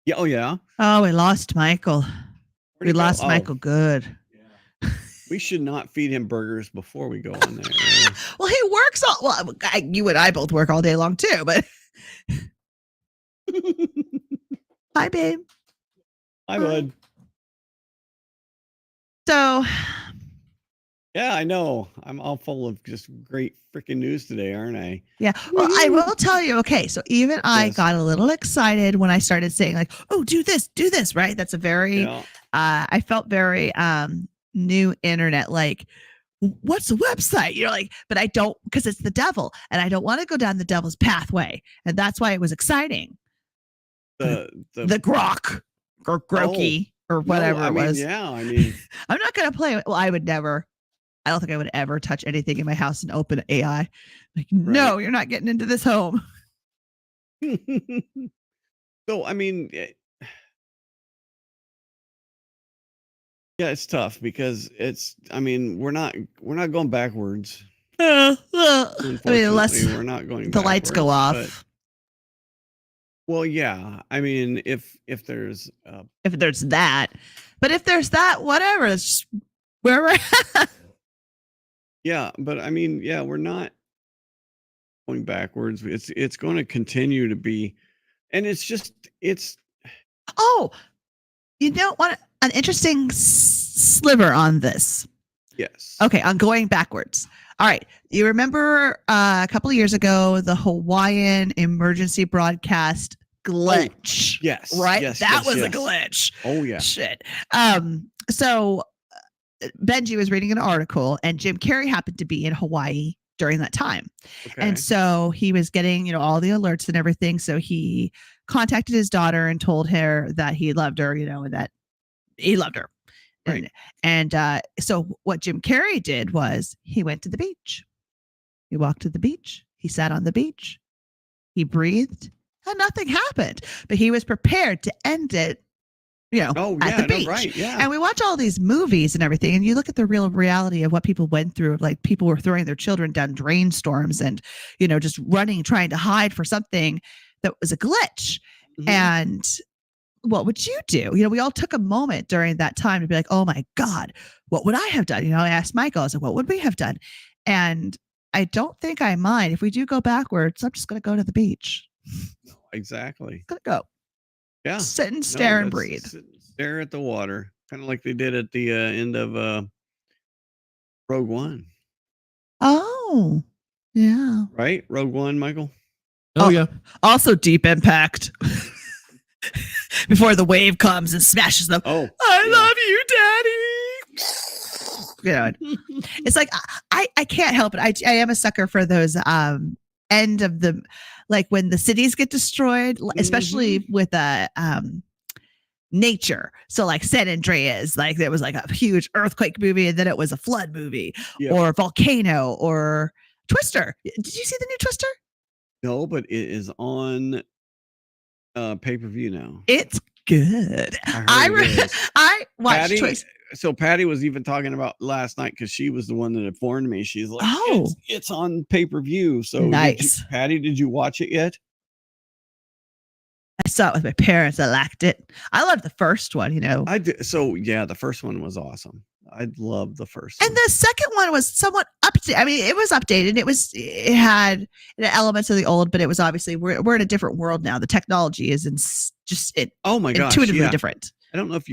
Yeah. Oh, yeah. Oh, we lost Michael. We lost Michael good. Yeah. We should not feed him burgers before we go on there. Well, he works you and I both work all day long too, but. Hi, babe. Hi, bud. So. Yeah, I know. I'm all full of just great freaking news today, aren't I? Yeah. Well, I will tell you. Okay. So even I got a little excited when I started saying like, oh, do this, right? That's a very, I felt very new internet, like, what's the website? But I don't, because it's the devil and I don't want to go down the devil's pathway. And that's why it was exciting. The grok or grokey or whatever it was. Yeah. I'm not going to play it. Well, I don't think I would ever touch anything in my house and open AI. Like, no, you're not getting into this home. So, yeah, it's tough because we're not going backwards. Unless we're not going the lights go off. Well, yeah. If there's that, but if there's that, whatever, it's just where we're at. Yeah, but we're not going backwards. It's going to continue to be, and it's. Oh, what an interesting sliver on this. Yes. Okay, I'm going backwards. All right. You remember a couple of years ago, the Hawaiian emergency broadcast glitch? Yes. Right? Yes, that yes, was a yes. glitch. Oh yeah. Shit. So Benji was reading an article and Jim Carrey happened to be in Hawaii during that time. Okay. And so he was getting, all the alerts and everything. So he contacted his daughter and told her that he loved her, and that he loved her. Right. And so what Jim Carrey did was he went to the beach. He walked to the beach. He sat on the beach. He breathed and nothing happened. But he was prepared to end it, at the beach. Right. Yeah. And we watch all these movies and everything, and you look at the real reality of what people went through. Like people were throwing their children down drain storms and, just running, trying to hide for something that was a glitch. Mhm. And what would you do? We all took a moment during that time to be like, oh my God, what would I have done? I asked Michael, I was like, what would we have done? And I don't think I mind. If we do go backwards, I'm just going to go to the beach. No, exactly. Going to go. Yeah. Sit and stare and breathe. Sit and stare at the water. Kind of like they did at the end of Rogue One. Oh, yeah. Right? Rogue One, Michael? Oh, yeah. Also Deep Impact. Before the wave comes and smashes them. Oh. I love you, Daddy. It's like I can't help it. I am a sucker for those end of the, like when the cities get destroyed, especially with nature. So like San Andreas, like there was like a huge earthquake movie and then it was a flood movie. Yep. Or Volcano or Twister. Did you see the new Twister? No, but it is on pay-per-view now. It's good. I watched Patty, Twister. So Patty was even talking about last night because she was the one that informed me. She's like, Oh. it's on pay-per-view. So Nice. Patty, did you watch it yet? I saw it with my parents. I liked it. I loved the first one, I did. So yeah, the first one was awesome. I loved the first And one. the second one was somewhat updated. I mean, it was updated. It had elements of the old, but it was obviously we're in a different world now. The technology is Oh my gosh, intuitively yeah. different. I don't know if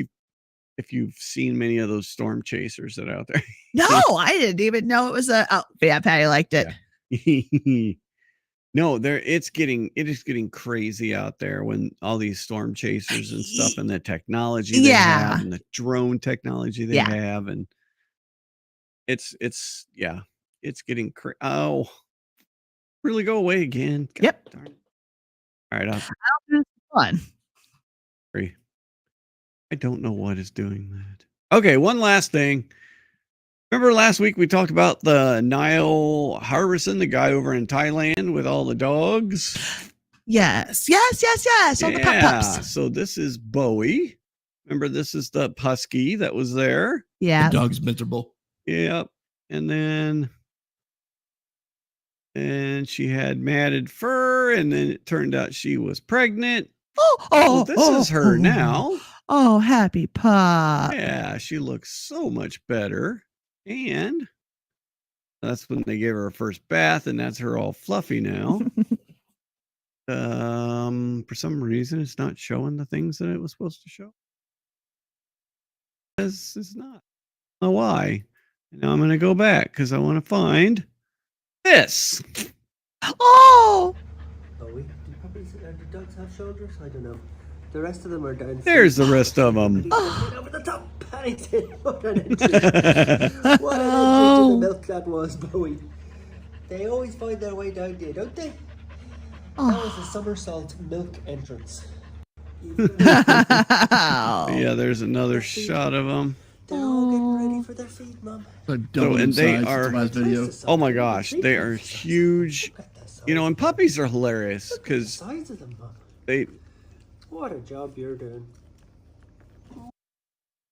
you've seen many of those storm chasers that are out there. No, I didn't even know it was Patty liked it. Yeah. No, it is getting crazy out there when all these storm chasers and stuff and the technology they have and the drone technology they have, and it's getting crazy. Oh, really go away again. God Yep. darn it. All right, Fun. I don't know what is doing that. Okay, one last thing. Remember last week we talked about the Niall Harbison, the guy over in Thailand with all the dogs? Yes. All the pups. So this is Bowie. Remember, this is the husky that was there. Yeah. The dog's miserable. Yep. And then she had matted fur, and then it turned out she was pregnant. Oh, this is her now. Oh, happy pup. Yeah, she looks so much better. And that's when they gave her her first bath, and that's her all fluffy now. For some reason, it's not showing the things that it was supposed to show. It's not. I don't know why. And now I'm going to go back because I want to find this. Oh. Bowie, do dogs have shoulders? I don't know. The rest of them are down. There's the rest of them. Over the top. Paddington. What an entry to the milk that was, Bowie. They always find their way down there, don't they? That was a somersault milk entrance. Yeah, there's another shot of them. They're all getting ready for their feed, Mum. And they are, oh my gosh, they are huge. And puppies are hilarious because Size of them, Mum. they. What a job you're doing.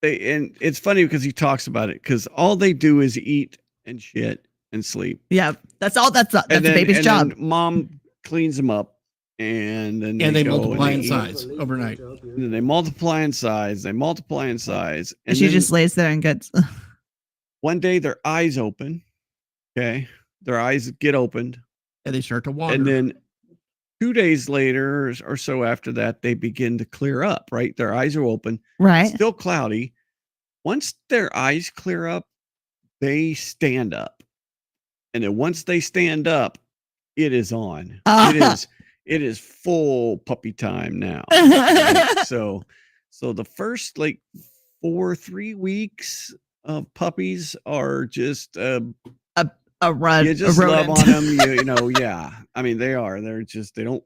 And it's funny because he talks about it because all they do is eat and shit and sleep. Yeah, that's the baby's job. Mom cleans them up, and then they go multiply and in size overnight. And then they multiply in size. And she just lays there and gets. One day their eyes open. Okay, their eyes get opened, and they start to wander. And then 2 days later or so after that, they begin to clear up, right? Their eyes are open. Right. Still cloudy. Once their eyes clear up, they stand up. And then once they stand up, it is on. It is full puppy time now. Right? So the first like 3 weeks of puppies are just a run. You just love on them. You know, yeah. I mean, they're just they don't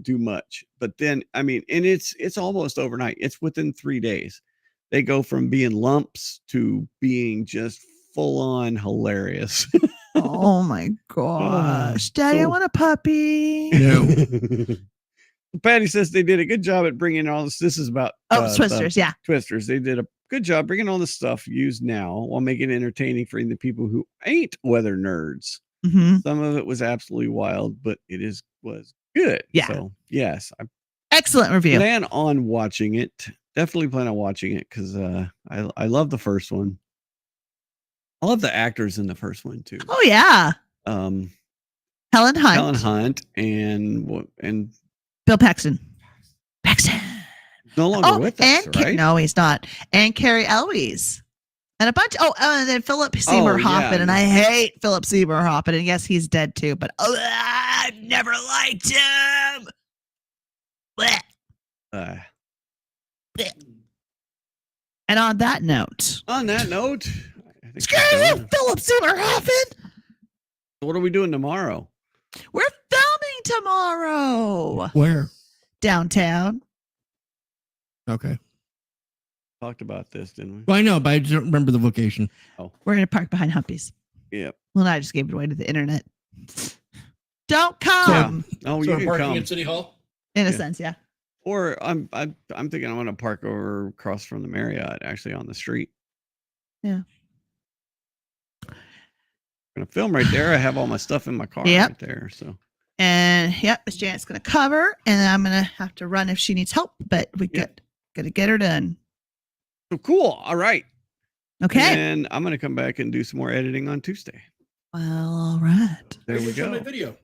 do much. But then I mean, and it's almost overnight. It's within 3 days. They go from being lumps to being just full on hilarious. Oh my gosh. Daddy, I want a puppy. No. Patty says they did a good job at bringing all this. This is about Twisters. Yeah. Twisters. They did a good job bringing all the stuff used now while making it entertaining for the people who ain't weather nerds. Mm-hmm. Some of it was absolutely wild, but was good. Yeah. So yes, I excellent review. Plan on watching it. Definitely plan on watching it because I love the first one. I love the actors in the first one too. Oh yeah. Helen Hunt and Bill Paxton. No longer with us, right? No, he's not. And Carrie Elwes. And a bunch. And then Philip Seymour Hoffman. And I hate Philip Seymour Hoffman. And yes, he's dead too. But I never liked him. Blech. And on that note. Screw Philip Seymour Hoffman. What are we doing tomorrow? We're filming tomorrow. Where? Downtown. Okay. Talked about this, didn't we? Well, I know, but I don't remember the location. Oh. We're going to park behind Humpy's. Yep. Well, I just gave it away to the internet. Don't come. Oh, so you can parking come at City Hall? In a sense, yeah. Or I'm thinking I'm going to park over across from the Marriott, actually on the street. Yeah. I'm going to film right there. I have all my stuff in my car right there. So. And Miss Janet's going to cover, and I'm going to have to run if she needs help, but we got to get her done. So cool. All right. Okay. And I'm going to come back and do some more editing on Tuesday. Well, all right. There we go. My video.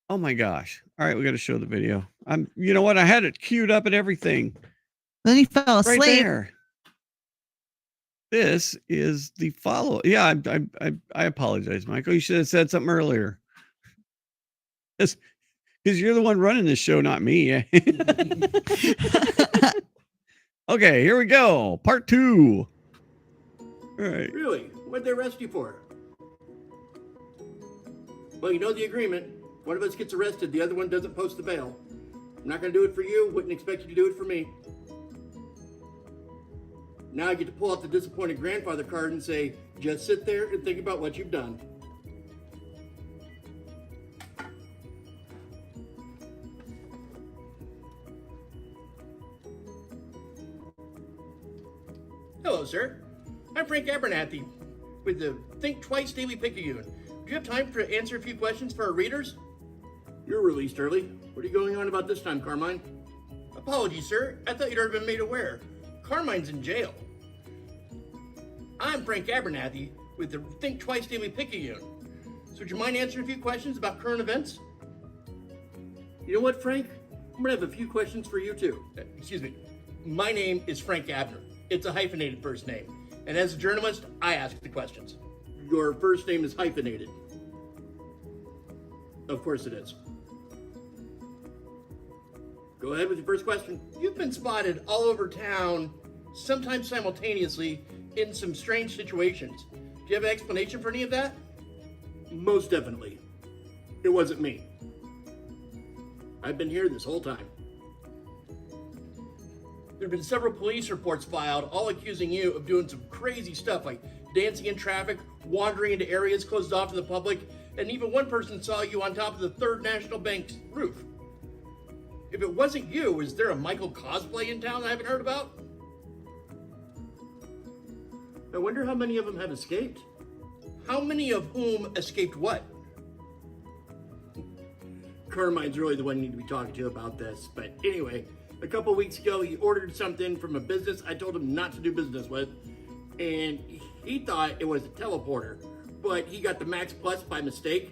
Oh my gosh. All right. We got to show the video. You know what? I had it queued up and everything. Then he fell asleep. Right there. This is the follow. Yeah. I apologize, Michael. You should have said something earlier. Because you're the one running this show, not me. Okay, here we go. Part 2. All right. Really? What'd they arrest you for? Well, you know the agreement. One of us gets arrested, the other one doesn't post the bail. I'm not going to do it for you. Wouldn't expect you to do it for me. Now I get to pull out the disappointed grandfather card and say, just sit there and think about what you've done. Hello, sir. I'm Frank Abernathy with the Think Twice Daily Picayune. Do you have time to answer a few questions for our readers? You're released early. What are you going on about this time, Karmine? Apologies, sir. I thought you'd already been made aware. Karmine's in jail. I'm Frank Abernathy with the Think Twice Daily Picayune. So would you mind answering a few questions about current events? You know what, Frank? I'm going to have a few questions for you, too. Excuse me. My name is Frank Abner. It's a hyphenated first name. And as a journalist, I ask the questions. Your first name is hyphenated. Of course it is. Go ahead with your first question. You've been spotted all over town, sometimes simultaneously, in some strange situations. Do you have an explanation for any of that? Most definitely. It wasn't me. I've been here this whole time. There have been several police reports filed, all accusing you of doing some crazy stuff like dancing in traffic, wandering into areas closed off to the public, and even one person saw you on top of the Third National Bank's roof. If it wasn't you, is there a Michael cosplay in town I haven't heard about? I wonder how many of them have escaped. How many of whom escaped what? Carmine's really the one you need to be talking to about this, but anyway, a couple weeks ago, he ordered something from a business I told him not to do business with, and he thought it was a teleporter, but he got the Max Plus by mistake,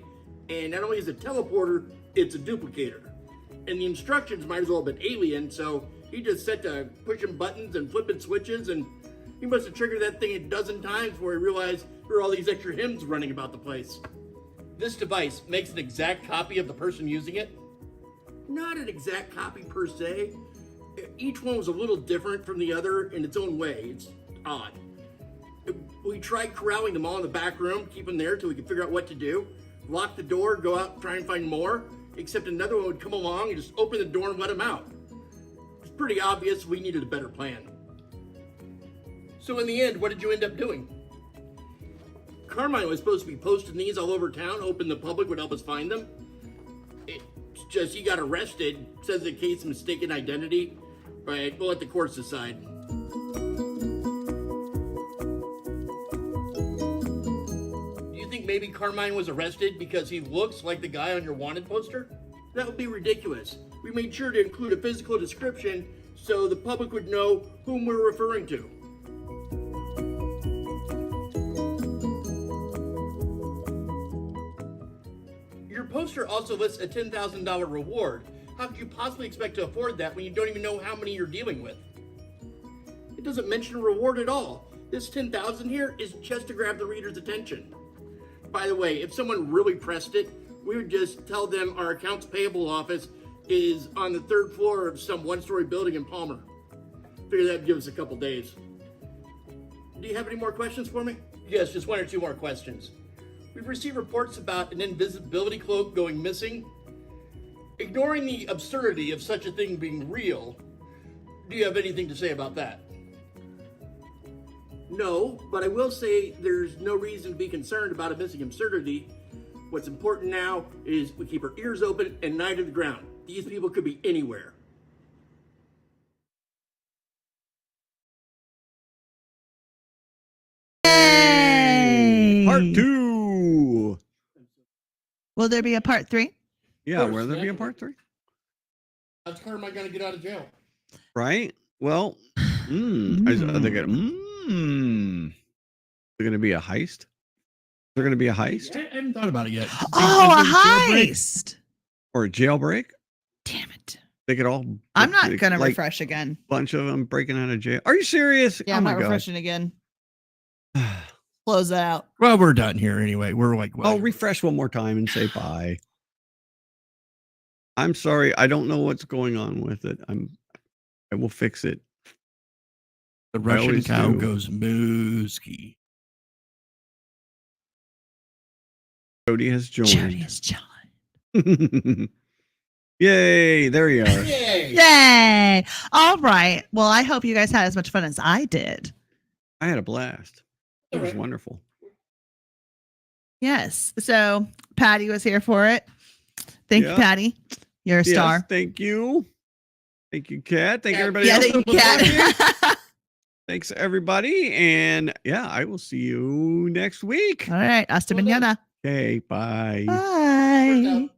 and not only is it a teleporter, it's a duplicator. And the instructions might as well have been alien, so he just set to pushing buttons and flipping switches, and he must have triggered that thing a dozen times before he realized for all these extra hymns running about the place. This device makes an exact copy of the person using it. Not an exact copy per se. Each one was a little different from the other in its own way. It's odd. We tried corralling them all in the back room, keep them there till we could figure out what to do. Lock the door, go out, try and find more, except another one would come along and just open the door and let them out. It's pretty obvious we needed a better plan. So in the end, what did you end up doing? Karmine was supposed to be posting these all over town, hoping the public would help us find them. It's just he got arrested, says the case of mistaken identity, but we'll let the courts decide. Do you think maybe Karmine was arrested because he looks like the guy on your wanted poster? That would be ridiculous. We made sure to include a physical description so the public would know whom we're referring to. Your poster also lists a $10,000 reward. How could you possibly expect to afford that when you don't even know how many you're dealing with? It doesn't mention a reward at all. This $10,000 here is just to grab the reader's attention. By the way, if someone really pressed it, we would just tell them our accounts payable office is on the 3rd floor of some one-story building in Palmer. Figure that'd give us a couple days. Do you have any more questions for me? Yes, just 1 or 2 more questions. We've received reports about an invisibility cloak going missing. Ignoring the absurdity of such a thing being real, do you have anything to say about that? No, but I will say there's no reason to be concerned about a missing absurdity. What's important now is we keep our ears open and eye to the ground. These people could be anywhere. Yay! Part 2. Will there be a part 3? Yeah, will there be a part 3? How's Karmine gonna get out of jail? Right? Well, they're going to be a heist? They're going to be a heist? I haven't thought about it yet. Oh, a heist! Or a jailbreak? Damn it. They could all... I'm not going to like, refresh again. bunch of them breaking out of jail. Are you serious? Yeah, Oh I'm my not God. refreshing again. Close that out. Well, we're done here anyway. We're like, I'll refresh one more time and say bye. I'm sorry. I don't know what's going on with it. I will fix it. the Russian always cow do. goes mooski. Jody has joined. Jody has joined. Yay, there you are. Yay! Yay! All right. Well, I hope you guys had as much fun as I did. I had a blast. It was Alright. wonderful. Yes. So Patty was here for it. Thank you, Yeah. Patty. You're a star. Yes, thank you. Thank you, Kat. Thank Yeah, everybody Yeah, else. thank you, that was here. Kat. Thanks, everybody. And yeah, I will see you next week. All right. Hasta Well done. mañana. Okay, bye. Bye. First out.